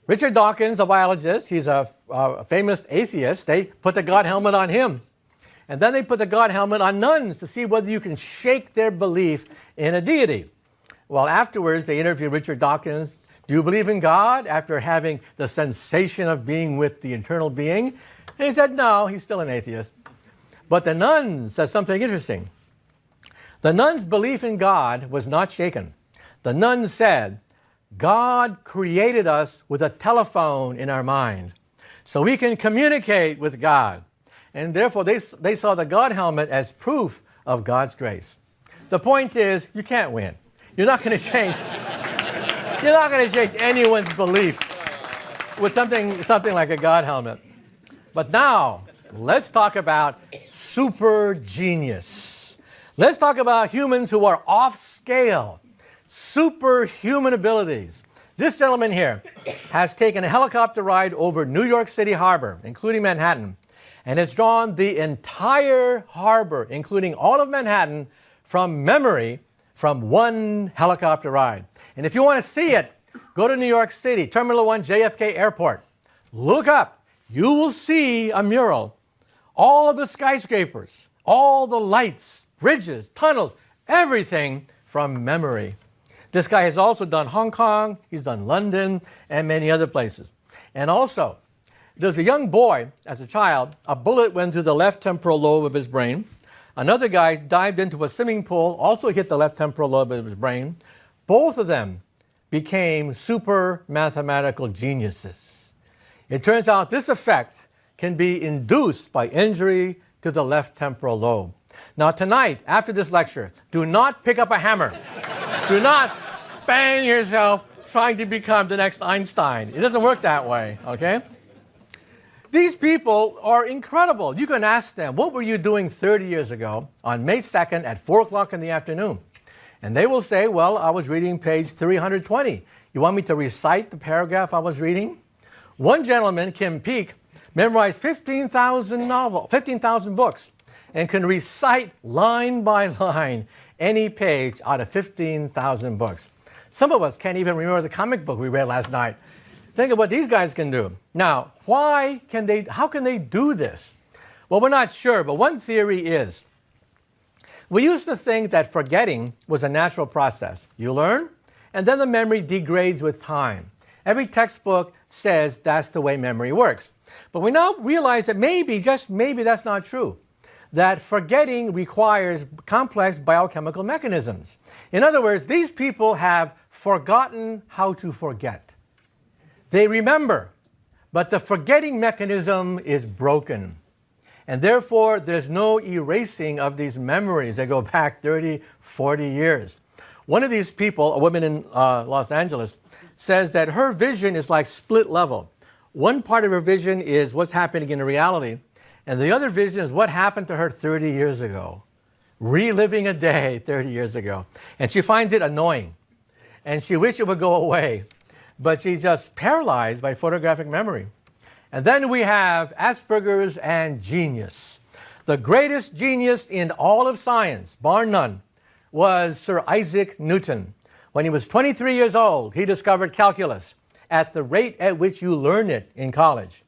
Richard Dawkins, the biologist, he's a famous atheist. They put the God helmet on him. And then they put the God helmet on nuns to see whether you can shake their belief in a deity. Well, afterwards, they interviewed Richard Dawkins. Do you believe in God? After having the sensation of being with the eternal being. And he said, no, he's still an atheist. But the nuns said something interesting. The nuns' belief in God was not shaken. The nuns said, God created us with a telephone in our mind, so we can communicate with God. And therefore, they saw the God helmet as proof of God's grace. The point is, you can't win. You're not going to change. You're not going to change anyone's belief with something like a God helmet. But now, let's talk about super genius. Let's talk about humans who are off scale, superhuman abilities. This gentleman here has taken a helicopter ride over New York City Harbor, including Manhattan, and has drawn the entire harbor, including all of Manhattan, from memory from one helicopter ride. And if you want to see it, go to New York City, Terminal 1 JFK Airport. Look up. You will see a mural. All of the skyscrapers, all the lights, bridges, tunnels, everything from memory. This guy has also done Hong Kong, he's done London, and many other places. And also, there's a young boy, as a child, a bullet went through the left temporal lobe of his brain. Another guy dived into a swimming pool, also hit the left temporal lobe of his brain. Both of them became super mathematical geniuses. It turns out this effect can be induced by injury to the left temporal lobe. Now tonight, after this lecture, do not pick up a hammer. Do not bang yourself trying to become the next Einstein. It doesn't work that way, okay? These people are incredible. You can ask them, what were you doing 30 years ago on May 2nd at 4 o'clock in the afternoon? And they will say, well, I was reading page 320. You want me to recite the paragraph I was reading? One gentleman, Kim Peek, memorized 15,000 books and can recite line by line any page out of 15,000 books. Some of us can't even remember the comic book we read last night. Think of what these guys can do. Now, how can they do this? Well, we're not sure, but one theory is, we used to think that forgetting was a natural process. You learn, and then the memory degrades with time. Every textbook says that's the way memory works. But we now realize that maybe, just maybe, that's not true. That forgetting requires complex biochemical mechanisms. In other words, these people have forgotten how to forget. They remember, but the forgetting mechanism is broken. And therefore, there's no erasing of these memories that go back 30, 40 years. One of these people, a woman in Los Angeles, says that her vision is like split level. One part of her vision is what's happening in reality, and the other vision is what happened to her 30 years ago. Reliving a day 30 years ago. And she finds it annoying. And she wishes it would go away. But she's just paralyzed by photographic memory. And then we have Asperger's and genius. The greatest genius in all of science, bar none, was Sir Isaac Newton. When he was 23 years old, he discovered calculus at the rate at which you learn it in college.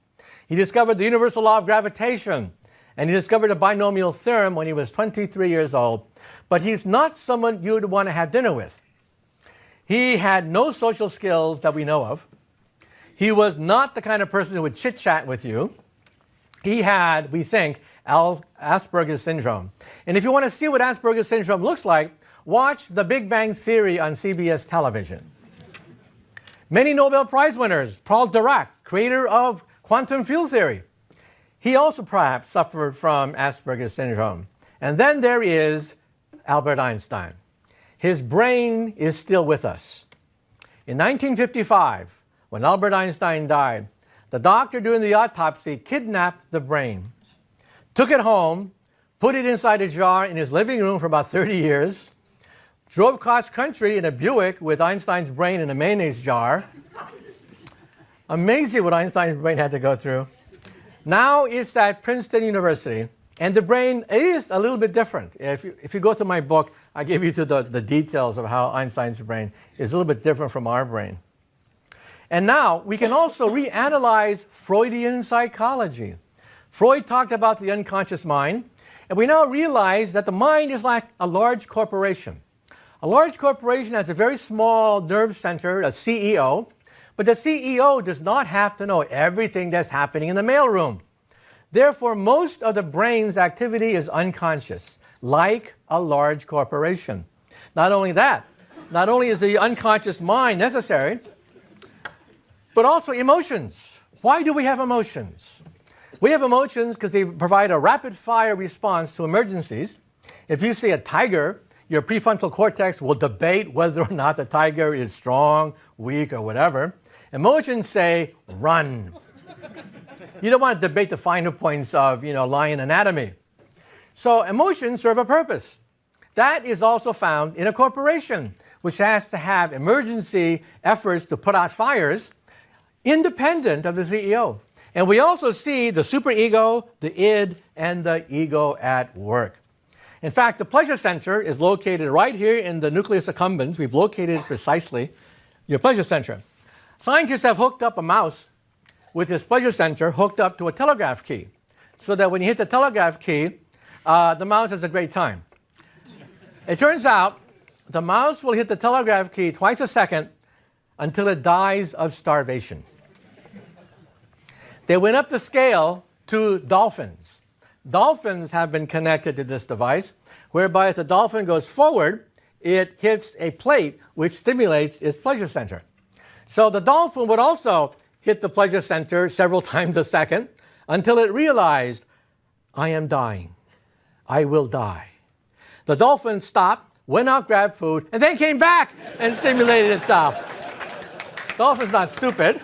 He discovered the universal law of gravitation, and he discovered a binomial theorem when he was 23 years old. But he's not someone you'd want to have dinner with. He had no social skills that we know of. He was not the kind of person who would chit-chat with you. He had, we think, Asperger's syndrome. And if you want to see what Asperger's syndrome looks like, watch The Big Bang Theory on CBS television. Many Nobel Prize winners, Paul Dirac, creator of quantum field theory, he also perhaps suffered from Asperger's syndrome. And then there is Albert Einstein. His brain is still with us. In 1955, when Albert Einstein died, the doctor doing the autopsy kidnapped the brain, took it home, put it inside a jar in his living room for about 30 years, drove cross country in a Buick with Einstein's brain in a mayonnaise jar. Amazing what Einstein's brain had to go through. Now it's at Princeton University, and the brain is a little bit different. If you go through my book, I give you the details of how Einstein's brain is a little bit different from our brain. And now we can also reanalyze Freudian psychology. Freud talked about the unconscious mind, and we now realize that the mind is like a large corporation. A large corporation has a very small nerve center, a CEO, but the CEO does not have to know everything that's happening in the mailroom. Therefore, most of the brain's activity is unconscious, like a large corporation. Not only that, not only is the unconscious mind necessary, but also emotions. Why do we have emotions? We have emotions because they provide a rapid-fire response to emergencies. If you see a tiger, your prefrontal cortex will debate whether or not the tiger is strong, weak, or whatever. Emotions say, run. You don't want to debate the finer points of, lion anatomy. So emotions serve a purpose. That is also found in a corporation, which has to have emergency efforts to put out fires independent of the CEO. And we also see the superego, the id, and the ego at work. In fact, the pleasure center is located right here in the nucleus accumbens. We've located it precisely, your pleasure center. Scientists have hooked up a mouse with this pleasure center hooked up to a telegraph key, so that when you hit the telegraph key, the mouse has a great time. It turns out the mouse will hit the telegraph key twice a second until it dies of starvation. They went up the scale to dolphins. Dolphins have been connected to this device, whereby if the dolphin goes forward, it hits a plate which stimulates its pleasure center. So the dolphin would also hit the pleasure center several times a second until it realized, I am dying. I will die. The dolphin stopped, went out, grabbed food, and then came back and stimulated itself. Dolphin's not stupid.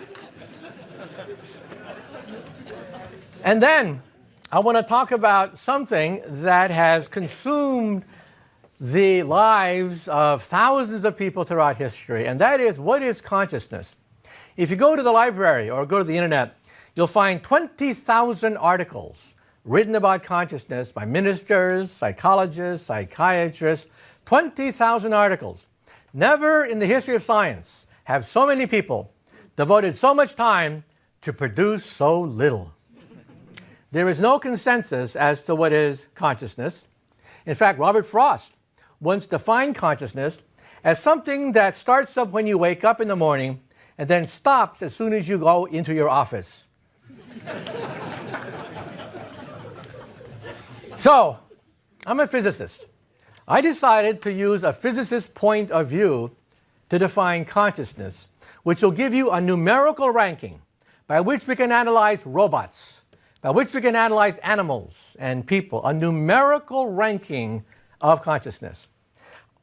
And then I want to talk about something that has consumed the lives of thousands of people throughout history, and that is, what is consciousness? If you go to the library or go to the internet, you'll find 20,000 articles written about consciousness by ministers, psychologists, psychiatrists, 20,000 articles. Never in the history of science have so many people devoted so much time to produce so little. There is no consensus as to what is consciousness. In fact, Robert Frost once defined consciousness as something that starts up when you wake up in the morning and then stops as soon as you go into your office. So, I'm a physicist. I decided to use a physicist's point of view to define consciousness, which will give you a numerical ranking by which we can analyze robots, by which we can analyze animals and people, a numerical ranking of consciousness.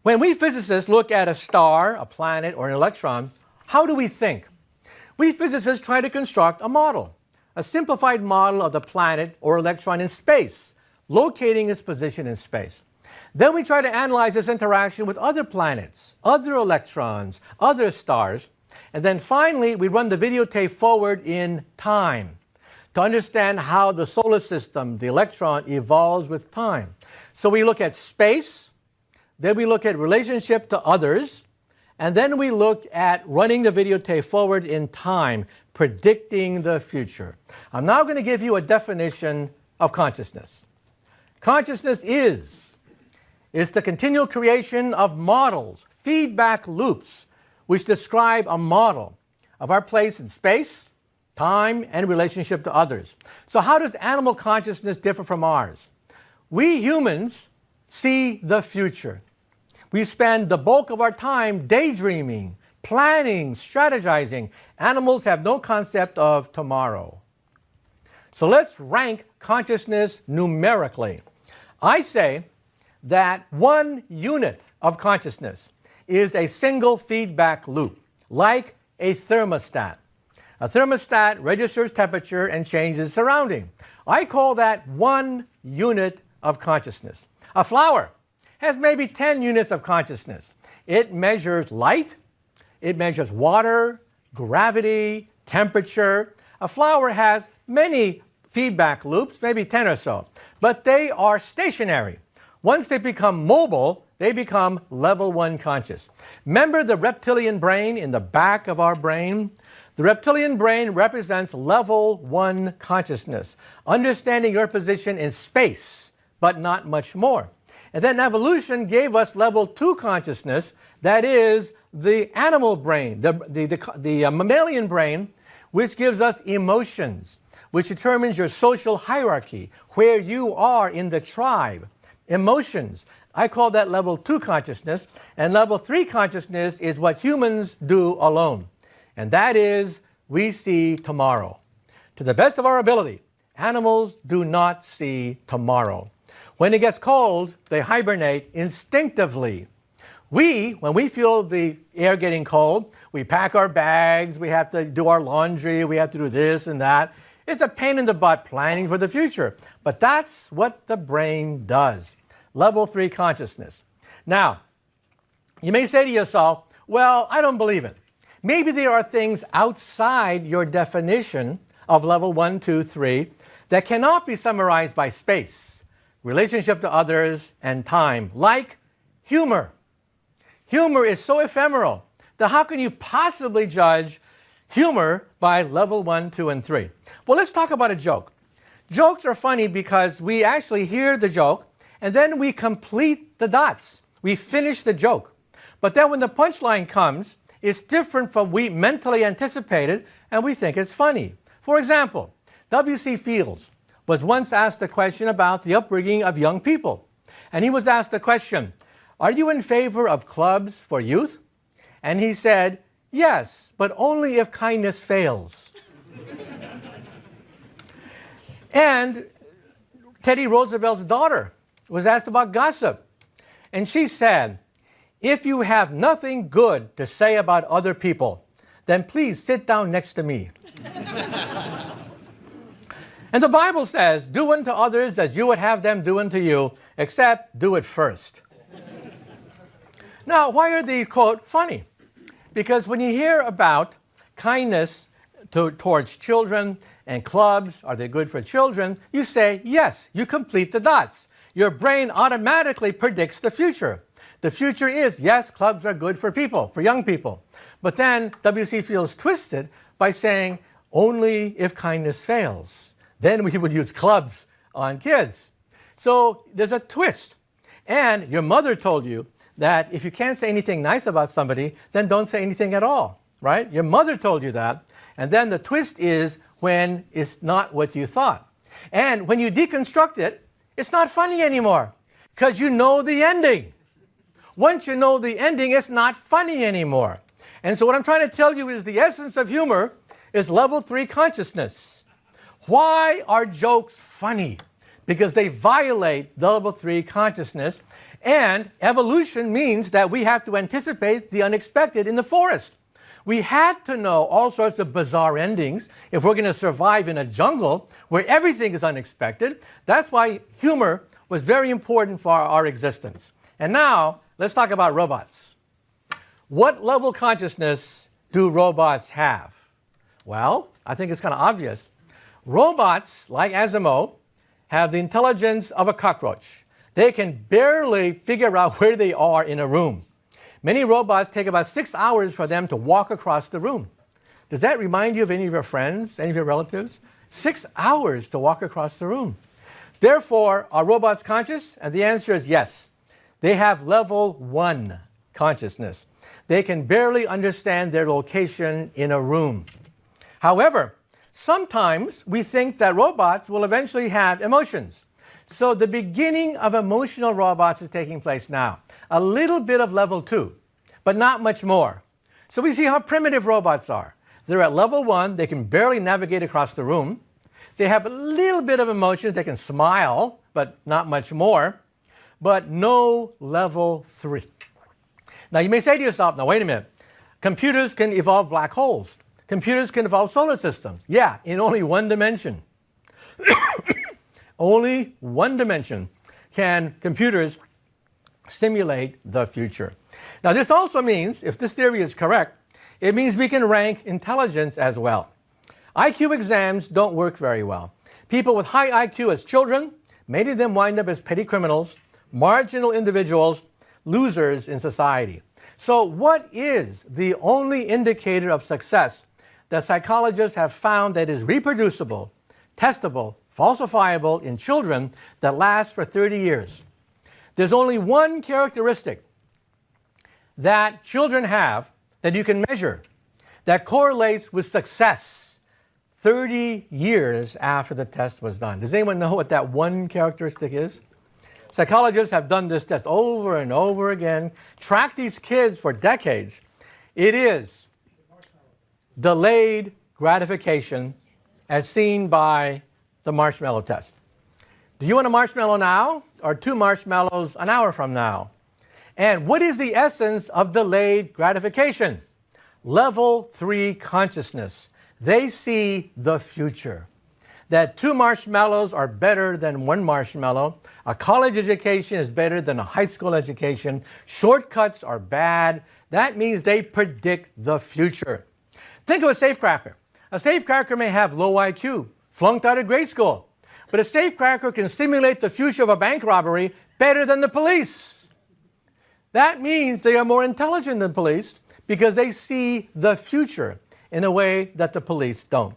When we physicists look at a star, a planet, or an electron, how do we think? We physicists try to construct a model, a simplified model of the planet or electron in space, locating its position in space. Then we try to analyze this interaction with other planets, other electrons, other stars, and then finally we run the videotape forward in time to understand how the solar system, the electron, evolves with time. So we look at space, then we look at relationship to others, and then we look at running the videotape forward in time, predicting the future. I'm now going to give you a definition of consciousness. Consciousness is the continual creation of models, feedback loops, which describe a model of our place in space, time, and relationship to others. So how does animal consciousness differ from ours? We humans see the future. We spend the bulk of our time daydreaming, planning, strategizing. Animals have no concept of tomorrow. So let's rank consciousness numerically. I say that 1 unit of consciousness is a single feedback loop, like a thermostat. A thermostat registers temperature and changes surrounding. I call that 1 unit of consciousness. A flower has maybe 10 units of consciousness. It measures light, it measures water, gravity, temperature. A flower has many feedback loops, maybe 10 or so, but they are stationary. Once they become mobile, they become level 1 conscious. Remember the reptilian brain in the back of our brain? The reptilian brain represents level 1 consciousness, understanding your position in space, but not much more. And then evolution gave us level 2 consciousness, that is the animal brain, the mammalian brain, which gives us emotions, which determines your social hierarchy, where you are in the tribe. Emotions, I call that level 2 consciousness, and level 3 consciousness is what humans do alone. And that is, we see tomorrow. To the best of our ability, animals do not see tomorrow. When it gets cold, they hibernate instinctively. When we feel the air getting cold, we pack our bags, we have to do our laundry, we have to do this and that. It's a pain in the butt planning for the future. But that's what the brain does. Level 3 consciousness. Now, you may say to yourself, well, I don't believe it. Maybe there are things outside your definition of level 1, 2, 3 that cannot be summarized by space, relationship to others, and time, like humor. Humor is so ephemeral that how can you possibly judge humor by level 1, 2, and 3? Well, let's talk about a joke. Jokes are funny because we actually hear the joke and then we complete the dots. We finish the joke. But then when the punchline comes, it's different from we mentally anticipated and we think it's funny. For example, W.C. Fields was once asked a question about the upbringing of young people. And he was asked the question, are you in favor of clubs for youth? And he said, yes, but only if kindness fails. And Teddy Roosevelt's daughter was asked about gossip. And she said, if you have nothing good to say about other people, then please sit down next to me. And the Bible says, do unto others as you would have them do unto you, except do it first. Now, why are these, quote, funny? Because when you hear about kindness towards children and clubs, are they good for children? You say, yes, you complete the dots. Your brain automatically predicts the future. The future is, yes, clubs are good for people, for young people. But then W.C. Fields twisted by saying, only if kindness fails. Then we would use clubs on kids. So there's a twist. And your mother told you that if you can't say anything nice about somebody, then don't say anything at all, right? Your mother told you that. And then the twist is when it's not what you thought. And when you deconstruct it, it's not funny anymore because you know the ending. Once you know the ending, it's not funny anymore. And so what I'm trying to tell you is the essence of humor is level 3 consciousness. Why are jokes funny? Because they violate the level 3 consciousness. And evolution means that we have to anticipate the unexpected in the forest. We had to know all sorts of bizarre endings if we're going to survive in a jungle where everything is unexpected. That's why humor was very important for our existence. And now, let's talk about robots. What level consciousness do robots have? Well, I think it's kind of obvious. Robots, like Asimov, have the intelligence of a cockroach. They can barely figure out where they are in a room. Many robots take about 6 hours for them to walk across the room. Does that remind you of any of your friends, any of your relatives? 6 hours to walk across the room. Therefore, are robots conscious? And the answer is yes. They have level 1 consciousness. They can barely understand their location in a room. However, sometimes we think that robots will eventually have emotions. So the beginning of emotional robots is taking place now. A little bit of level 2, but not much more. So we see how primitive robots are. They're at level 1, they can barely navigate across the room. They have a little bit of emotions, they can smile, but not much more. But no level 3. Now you may say to yourself, now wait a minute, computers can evolve black holes. Computers can evolve solar systems. Yeah, in only one dimension. Only one dimension can computers simulate the future. Now this also means, if this theory is correct, it means we can rank intelligence as well. IQ exams don't work very well. People with high IQ as children, many of them wind up as petty criminals, marginal individuals, losers in society. So what is the only indicator of success that psychologists have found that is reproducible, testable, falsifiable in children that lasts for 30 years? There's only one characteristic that children have that you can measure that correlates with success 30 years after the test was done. Does anyone know what that one characteristic is? Psychologists have done this test over and over again, tracked these kids for decades. It is delayed gratification as seen by the marshmallow test. Do you want a marshmallow now or 2 marshmallows an hour from now? And what is the essence of delayed gratification? Level 3 consciousness. They see the future. That 2 marshmallows are better than 1 marshmallow. A college education is better than a high school education. Shortcuts are bad. That means they predict the future. Think of a safecracker. A safecracker may have low IQ, flunked out of grade school. But a safecracker can simulate the future of a bank robbery better than the police. That means they are more intelligent than police because they see the future in a way that the police don't.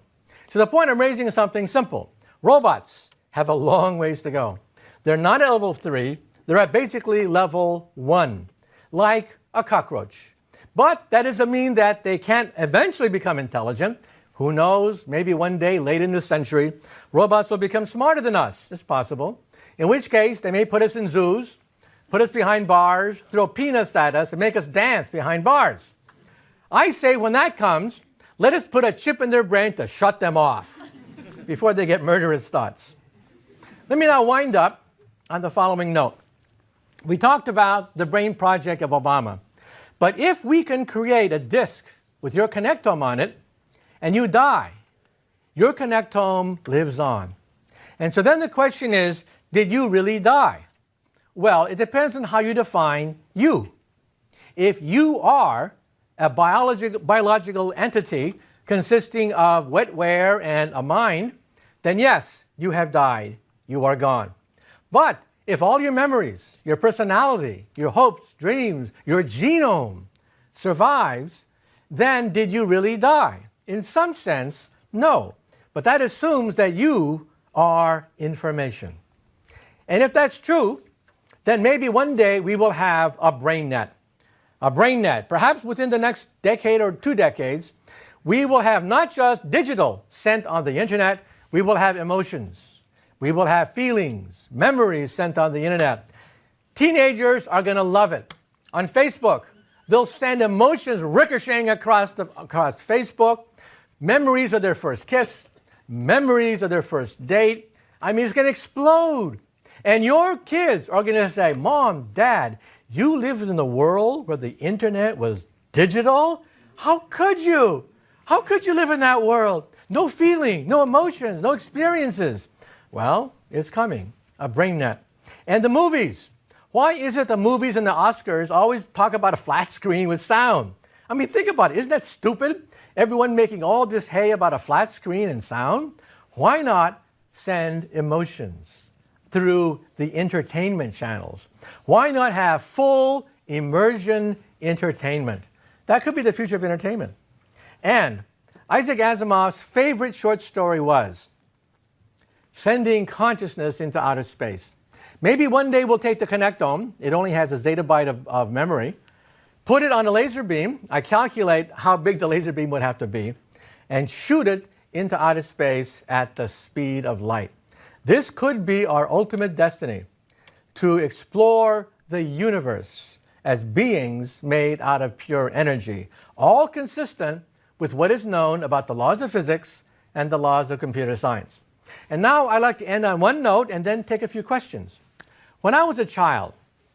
So the point I'm raising is something simple. Robots have a long ways to go. They're not at level 3, they're at basically level 1, like a cockroach. But that doesn't mean that they can't eventually become intelligent. Who knows, maybe one day late in this century, robots will become smarter than us. It's possible. In which case, they may put us in zoos, put us behind bars, throw peanuts at us, and make us dance behind bars. I say when that comes, let us put a chip in their brain to shut them off before they get murderous thoughts. Let me now wind up on the following note. We talked about the brain project of Obama. But if we can create a disk with your connectome on it, and you die, your connectome lives on. And so then the question is, did you really die? Well, it depends on how you define you. If you are a biological entity consisting of wetware and a mind, then yes, you have died. You are gone. But if all your memories, your personality, your hopes, dreams, your genome survives, then did you really die? In some sense, no. But that assumes that you are information. And if that's true, then maybe one day we will have a brain net. A brain net. Perhaps within the next decade or 2 decades, we will have not just digital sent on the internet, we will have emotions. We will have feelings, memories sent on the internet. Teenagers are going to love it. On Facebook, they'll send emotions ricocheting across Facebook, memories of their first kiss, memories of their first date. I mean, it's going to explode. And your kids are going to say, Mom, Dad, you lived in a world where the internet was digital? How could you? How could you live in that world? No feeling, no emotions, no experiences. Well, it's coming, a brain net. And the movies. Why is it the movies and the Oscars always talk about a flat screen with sound? I mean, think about it. Isn't that stupid? Everyone making all this hay about a flat screen and sound? Why not send emotions through the entertainment channels? Why not have full immersion entertainment? That could be the future of entertainment. And Isaac Asimov's favorite short story was sending consciousness into outer space. Maybe one day we'll take the connectome, it only has a zettabyte of memory, put it on a laser beam, I calculate how big the laser beam would have to be, and shoot it into outer space at the speed of light. This could be our ultimate destiny, to explore the universe as beings made out of pure energy, all consistent with what is known about the laws of physics and the laws of computer science. And now I'd like to end on one note and then take a few questions. When I was a child,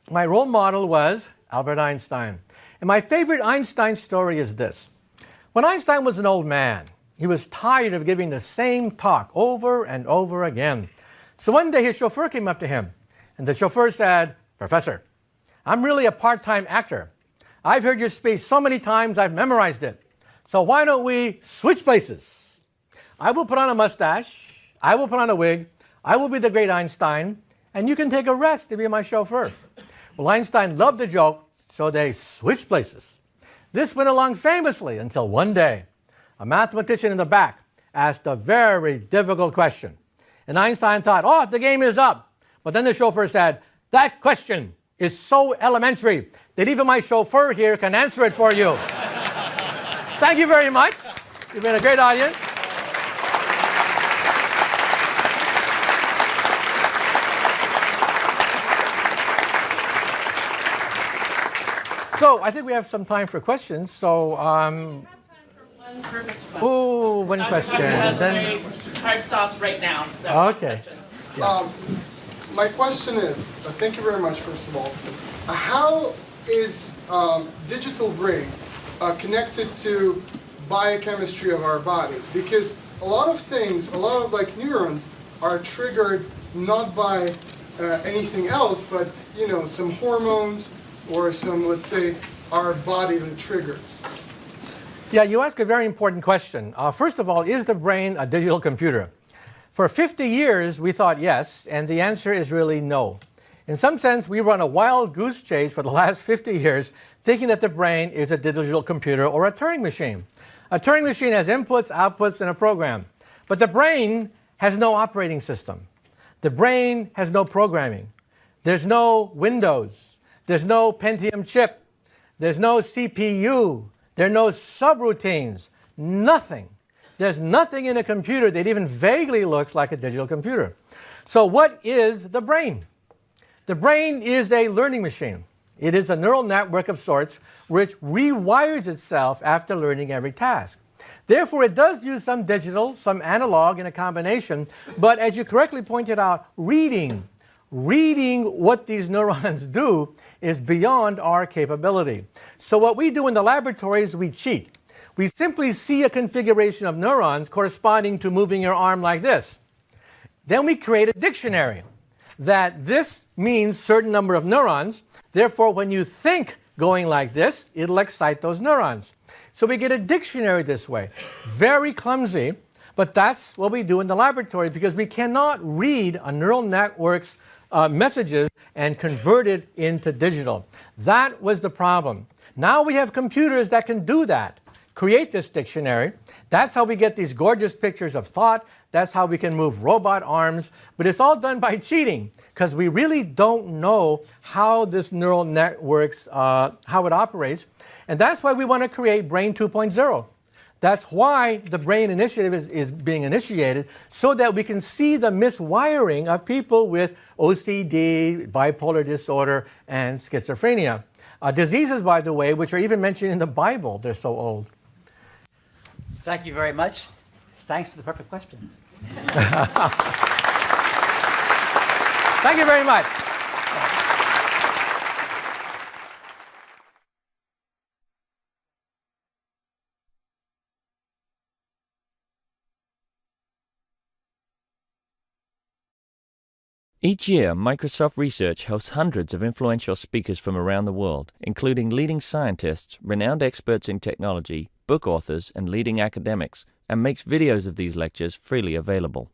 my role model was Albert Einstein. And my favorite Einstein story is this. When Einstein was an old man, he was tired of giving the same talk over and over again. So one day his chauffeur came up to him, and the chauffeur said, "Professor, I'm really a part-time actor. I've heard your speech so many times I've memorized it. So why don't we switch places? I will put on a mustache, I will put on a wig, I will be the great Einstein, and you can take a rest to be my chauffeur." Well, Einstein loved the joke, so they switched places. This went along famously until one day, a mathematician in the back asked a very difficult question. And Einstein thought, oh, the game is up. But then the chauffeur said, that question is so elementary that even my chauffeur here can answer it for you. Thank you very much. You've been a great audience. So I think we have some time for questions. So, We have time for one perfect question. oh, one question. Has Then, my hard stop right now. So Okay. question. My question is, thank you very much, first of all. How is digital brain connected to biochemistry of our body? Because a lot of things, a lot of like neurons are triggered not by anything else, but you know, some hormones or some, let's say, our body that triggers. yeah, you ask a very important question. First of all, is the brain a digital computer? For 50 years, we thought yes, and the answer is really no. In some sense, we run a wild goose chase for the last 50 years, thinking that the brain is a digital computer or a Turing machine. A Turing machine has inputs, outputs, and a program. But the brain has no operating system. The brain has no programming. There's no Windows. There's no Pentium chip. There's no CPU. There are no subroutines. Nothing. There's nothing in a computer that even vaguely looks like a digital computer. So what is the brain? The brain is a learning machine. It is a neural network of sorts which rewires itself after learning every task. Therefore, it does use some digital, some analog in a combination, but as you correctly pointed out, reading what these neurons do is beyond our capability. So what we do in the laboratories, we cheat. We simply see a configuration of neurons corresponding to moving your arm like this. Then we create a dictionary that this means certain number of neurons. Therefore, when you think going like this, it'll excite those neurons. So we get a dictionary this way. Very clumsy, but that's what we do in the laboratory because we cannot read a neural network's messages and convert it into digital. That was the problem. Now we have computers that can do that. Create this dictionary. That's how we get these gorgeous pictures of thought. That's how we can move robot arms. But it's all done by cheating because we really don't know how this neural networks, how it operates. And that's why we want to create Brain 2.0. That's why the BRAIN initiative is being initiated, so that we can see the miswiring of people with OCD, bipolar disorder, and schizophrenia. Diseases, by the way, which are even mentioned in the Bible. They're so old. Thank you very much. Thanks for the perfect question. Thank you very much. Each year, Microsoft Research hosts hundreds of influential speakers from around the world, including leading scientists, renowned experts in technology, book authors, and leading academics, and makes videos of these lectures freely available.